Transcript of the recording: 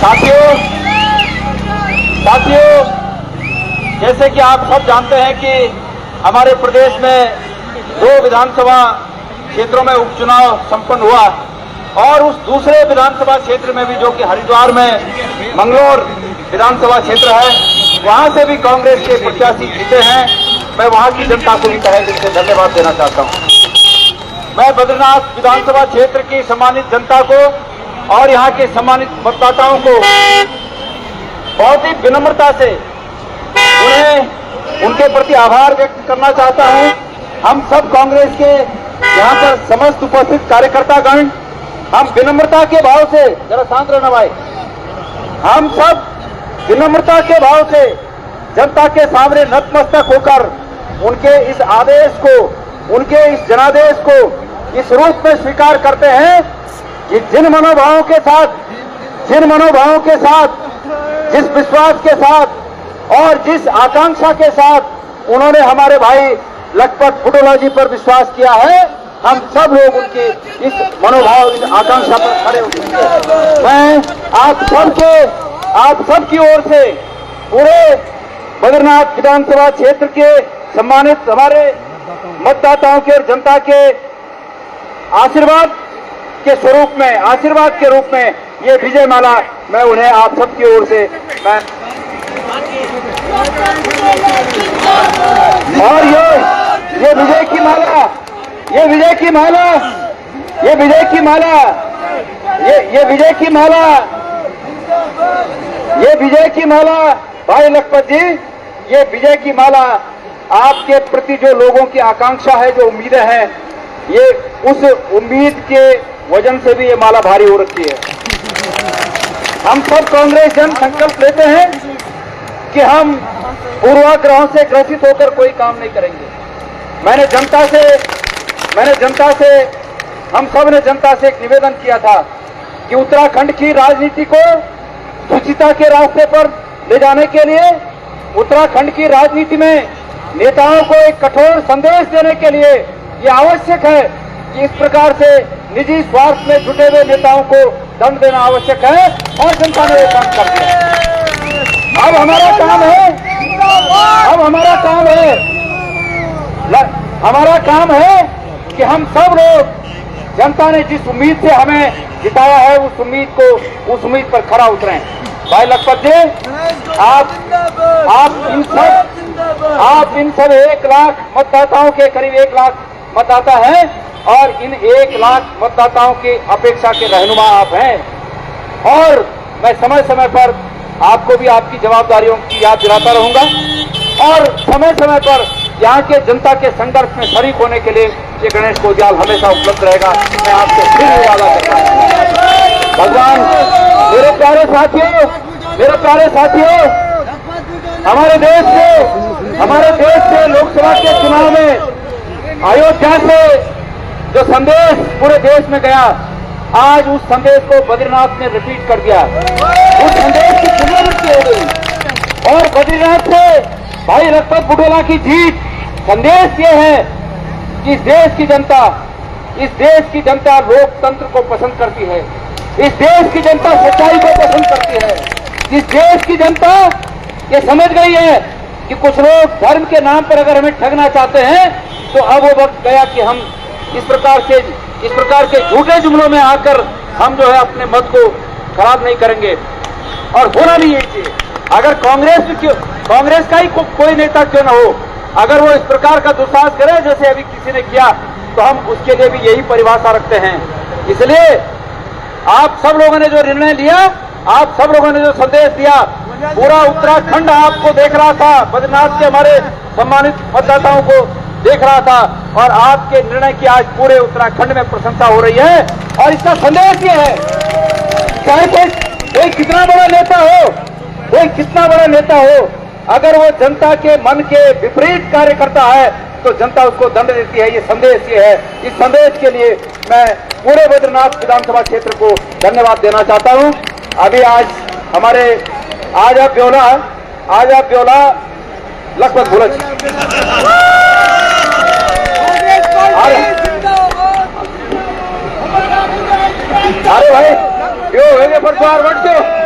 साथियों साथियों जैसे कि आप सब जानते हैं कि हमारे प्रदेश में 2 विधानसभा क्षेत्रों में उपचुनाव संपन्न हुआ और उस दूसरे विधानसभा क्षेत्र में भी जो कि हरिद्वार में मंगलौर विधानसभा क्षेत्र है, वहां से भी कांग्रेस के प्रत्याशी जीते हैं। मैं वहां की जनता को भी तहे दिल से धन्यवाद देना चाहता हूं। मैं बद्रीनाथ विधानसभा क्षेत्र की सम्मानित जनता को और यहाँ के सम्मानित मतदाताओं को बहुत ही विनम्रता से उन्हें उनके प्रति आभार व्यक्त करना चाहता हूं। हम सब कांग्रेस के यहाँ पर समस्त उपस्थित कार्यकर्तागण हम विनम्रता के भाव से, जरा शांत रहना भाई, हम सब विनम्रता के भाव से जनता के सामने नतमस्तक होकर उनके इस आदेश को, उनके इस जनादेश को इस रूप में स्वीकार करते हैं कि जिन मनोभावों के साथ, जिस विश्वास के साथ और जिस आकांक्षा के साथ उन्होंने हमारे भाई लखपत बुटोला जी पर विश्वास किया है, हम सब लोग उनके इस मनोभाव, इस आकांक्षा पर खड़े उतरेंगे। मैं आप सबकी ओर से पूरे बद्रीनाथ विधानसभा क्षेत्र के सम्मानित हमारे मतदाताओं के और जनता के आशीर्वाद के रूप में ये विजय माला मैं उन्हें आप सबकी ओर से मैं और ये विजय की माला, ये विजय की माला, ये विजय की माला, ये विजय की माला, ये विजय की माला भाई लखपत जी, ये विजय की माला आपके प्रति जो लोगों की आकांक्षा है, जो उम्मीदें हैं, ये उस उम्मीद के वजन से भी ये माला भारी हो रखी है। हम सब कांग्रेस जन संकल्प लेते हैं कि हम पूर्वाग्रहों से ग्रसित होकर कोई काम नहीं करेंगे। मैंने हम सब ने जनता से एक निवेदन किया था कि उत्तराखंड की राजनीति को शुचिता के रास्ते पर ले जाने के लिए, उत्तराखंड की राजनीति में नेताओं को एक कठोर संदेश देने के लिए ये आवश्यक है कि इस प्रकार से निजी स्वार्थ में जुटे हुए नेताओं को दंड देना आवश्यक है और जनता ने ये काम कर दिया। अब हमारा काम है कि हम सब लोग, जनता ने जिस उम्मीद से हमें जिताया है उस उम्मीद पर खरा उतरें। भाई लखपत जी, आप इन सब 1 लाख मतदाताओं के करीब 1 लाख मतदाता हैं और इन 1 लाख मतदाताओं की अपेक्षा के रहनुमा आप हैं और मैं समय समय पर आपको भी आपकी जवाबदारियों की याद दिलाता रहूंगा और समय समय पर यहाँ के जनता के संघर्ष में शरीक होने के लिए ये गणेश कोजियाल हमेशा उपलब्ध रहेगा। मैं आपसे फिर वादा करता हूँ। भगवान, मेरे प्यारे साथियों, हमारे देश से लोकसभा के चुनाव में अयोध्या से जो संदेश पूरे देश में गया, आज उस संदेश को बद्रीनाथ ने रिपीट कर दिया। उस संदेश की पुनरावृत्ति हो गई और बद्रीनाथ से भाई लखपत बुटोला की जीत। संदेश ये है कि इस देश की जनता लोकतंत्र को पसंद करती है, इस देश की जनता सच्चाई को पसंद करती है, इस देश की जनता ये समझ गई है कि कुछ लोग धर्म के नाम पर अगर हमें ठगना चाहते हैं तो अब वो वक्त गया कि हम इस प्रकार के झूठे जुमलों में आकर हम जो है अपने मत को खराब नहीं करेंगे और होना नहीं चाहिए। अगर कांग्रेस का ही कोई नेता क्यों ना हो, अगर वो इस प्रकार का दुस्साहस करे जैसे अभी किसी ने किया, तो हम उसके लिए भी यही परिभाषा रखते हैं। इसलिए आप सब लोगों ने जो निर्णय लिया, आप सब लोगों ने जो संदेश दिया, पूरा उत्तराखंड आपको देख रहा था, बद्रीनाथ के हमारे सम्मानित मतदाताओं को देख रहा था और आपके निर्णय की आज पूरे उत्तराखंड में प्रशंसा हो रही है। और इसका संदेश ये है, चाहे कोई कितना बड़ा नेता हो, अगर वो जनता के मन के विपरीत कार्य करता है तो जनता उसको दंड देती है। ये संदेश ये है। इस संदेश के लिए मैं पूरे बद्रीनाथ विधानसभा क्षेत्र को धन्यवाद देना चाहता हूं। अभी आज आप ब्योला लखपत बुलच अरे भाई क्यों पर द्वार बढ़ क्यों